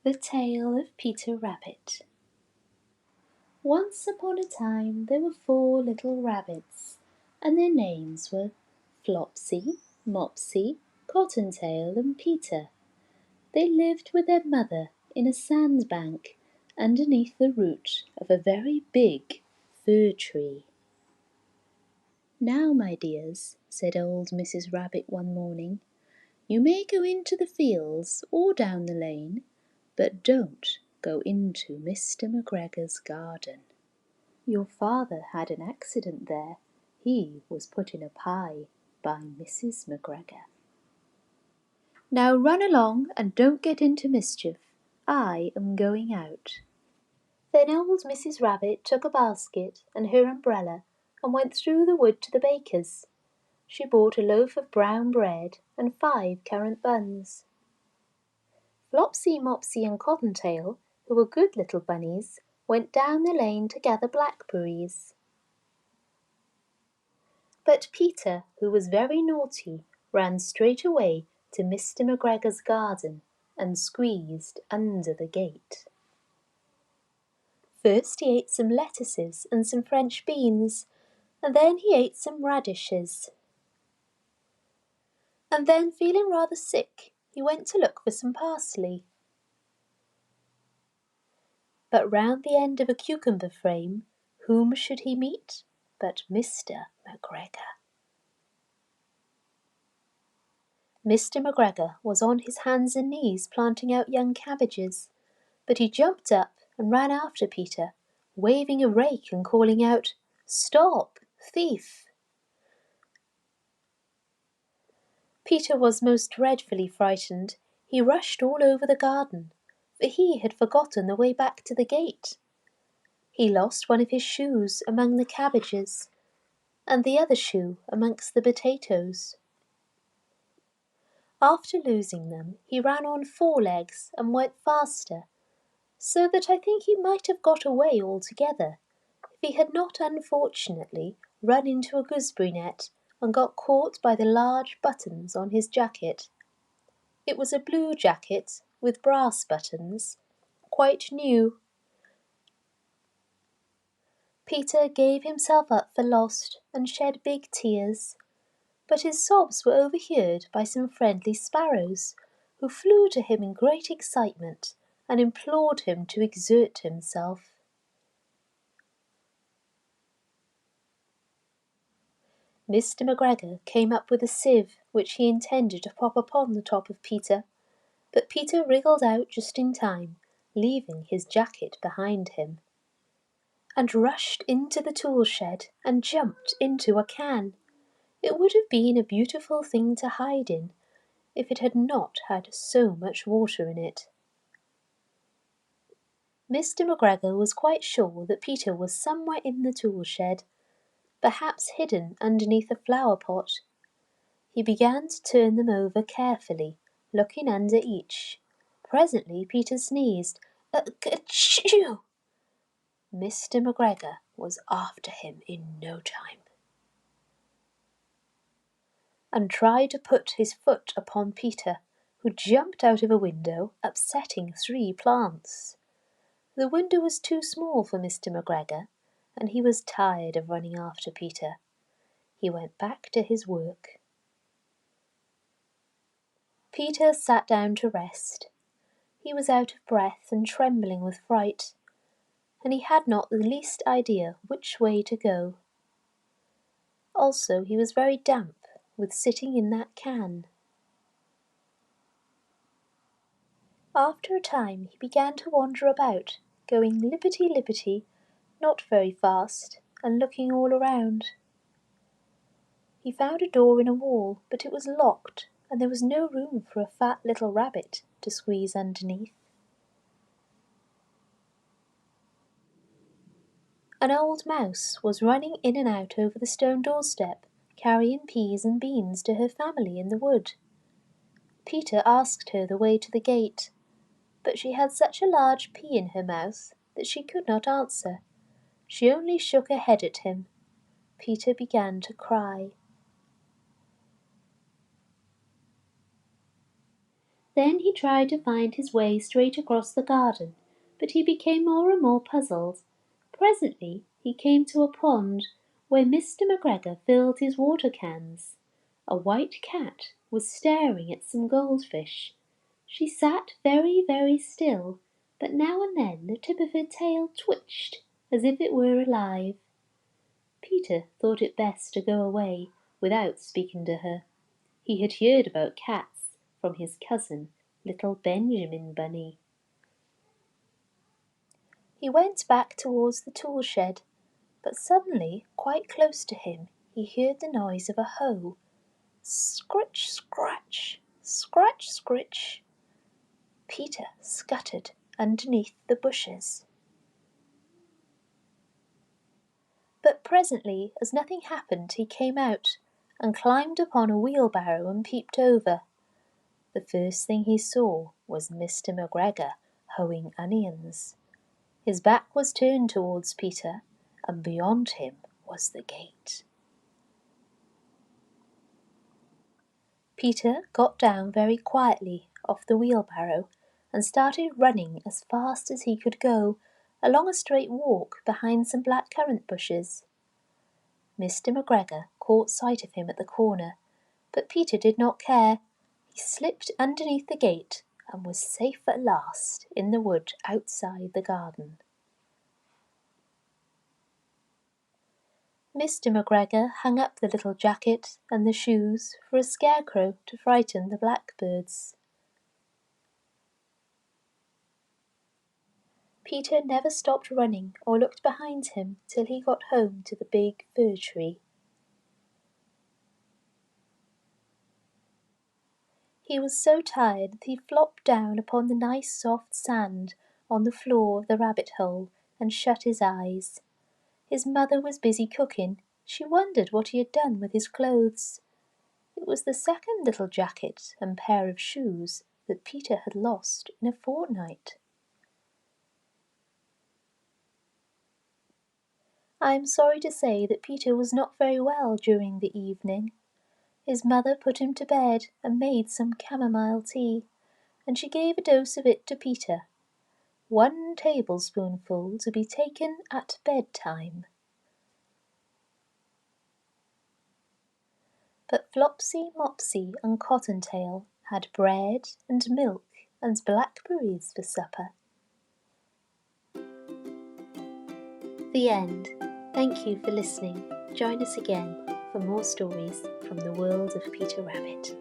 The Tale of Peter Rabbit. Once upon a time there were 4 little rabbits, and their names were Flopsy, Mopsy, Cottontail, and Peter. They lived with their mother in a sandbank underneath the root of a very big fir tree. "Now, my dears," said old Mrs. Rabbit one morning, "you may go into the fields or down the lane, but don't go into Mr. McGregor's garden. Your father had an accident there. He was put in a pie by Mrs. McGregor. Now run along and don't get into mischief. I am going out." Then old Mrs. Rabbit took a basket and her umbrella and went through the wood to the baker's. She bought a loaf of brown bread and 5 currant buns. Flopsy, Mopsy, and Cottontail, who were good little bunnies, went down the lane to gather blackberries. But Peter, who was very naughty, ran straight away to Mr. McGregor's garden and squeezed under the gate. First he ate some lettuces and some French beans, and then he ate some radishes. And then, feeling rather sick, he went to look for some parsley. But round the end of a cucumber frame, whom should he meet but Mr. McGregor? Mr. McGregor was on his hands and knees planting out young cabbages, but he jumped up and ran after Peter, waving a rake and calling out, "Stop, thief!" Peter was most dreadfully frightened. He rushed all over the garden, for he had forgotten the way back to the gate. He lost one of his shoes among the cabbages, and the other shoe amongst the potatoes. After losing them, he ran on 4 legs and went faster, so that I think he might have got away altogether, if he had not unfortunately run into a gooseberry net and got caught by the large buttons on his jacket. It was a blue jacket with brass buttons, quite new. Peter gave himself up for lost and shed big tears, but his sobs were overheard by some friendly sparrows, who flew to him in great excitement and implored him to exert himself. Mr. McGregor came up with a sieve which he intended to pop upon the top of Peter, but Peter wriggled out just in time, leaving his jacket behind him, and rushed into the tool shed and jumped into a can. It would have been a beautiful thing to hide in, if it had not had so much water in it. Mr. McGregor was quite sure that Peter was somewhere in the tool shed, perhaps hidden underneath a flower pot. He began to turn them over carefully, looking under each. Presently Peter sneezed. "Achoo!" Mr. McGregor was after him in no time, and tried to put his foot upon Peter, who jumped out of a window, upsetting 3 plants. The window was too small for Mr. McGregor, and he was tired of running after Peter. He went back to his work. Peter sat down to rest. He was out of breath and trembling with fright, and he had not the least idea which way to go. Also, he was very damp with sitting in that can. After a time he began to wander about, going lippity-lippity, not very fast, and looking all around. He found a door in a wall, but it was locked, and there was no room for a fat little rabbit to squeeze underneath. An old mouse was running in and out over the stone doorstep, carrying peas and beans to her family in the wood. Peter asked her the way to the gate, but she had such a large pea in her mouth that she could not answer. She only shook her head at him. Peter began to cry. Then he tried to find his way straight across the garden, but he became more and more puzzled. Presently he came to a pond where Mr. McGregor filled his water cans. A white cat was staring at some goldfish. She sat very, very still, but now and then the tip of her tail twitched as if it were alive. Peter thought it best to go away without speaking to her. He had heard about cats from his cousin, little Benjamin Bunny. He went back towards the tool shed, but suddenly, quite close to him, he heard the noise of a hoe. Scritch, scratch, scratch, scritch. Peter scuttered underneath the bushes. But presently, as nothing happened, he came out and climbed upon a wheelbarrow and peeped over. The first thing he saw was Mr. McGregor hoeing onions. His back was turned towards Peter, and beyond him was the gate. Peter got down very quietly off the wheelbarrow and started running as fast as he could go along a straight walk behind some black-currant bushes. Mr. McGregor caught sight of him at the corner, but Peter did not care. He slipped underneath the gate and was safe at last in the wood outside the garden. Mr. McGregor hung up the little jacket and the shoes for a scarecrow to frighten the blackbirds. Peter never stopped running or looked behind him till he got home to the big fir tree. He was so tired that he flopped down upon the nice soft sand on the floor of the rabbit hole and shut his eyes. His mother was busy cooking. She wondered what he had done with his clothes. It was the second little jacket and pair of shoes that Peter had lost in a fortnight. I am sorry to say that Peter was not very well during the evening. His mother put him to bed and made some chamomile tea, and she gave a dose of it to Peter. 1 tablespoonful to be taken at bedtime. But Flopsy, Mopsy and Cottontail had bread and milk and blackberries for supper. The end. Thank you for listening. Join us again for more stories from the world of Peter Rabbit.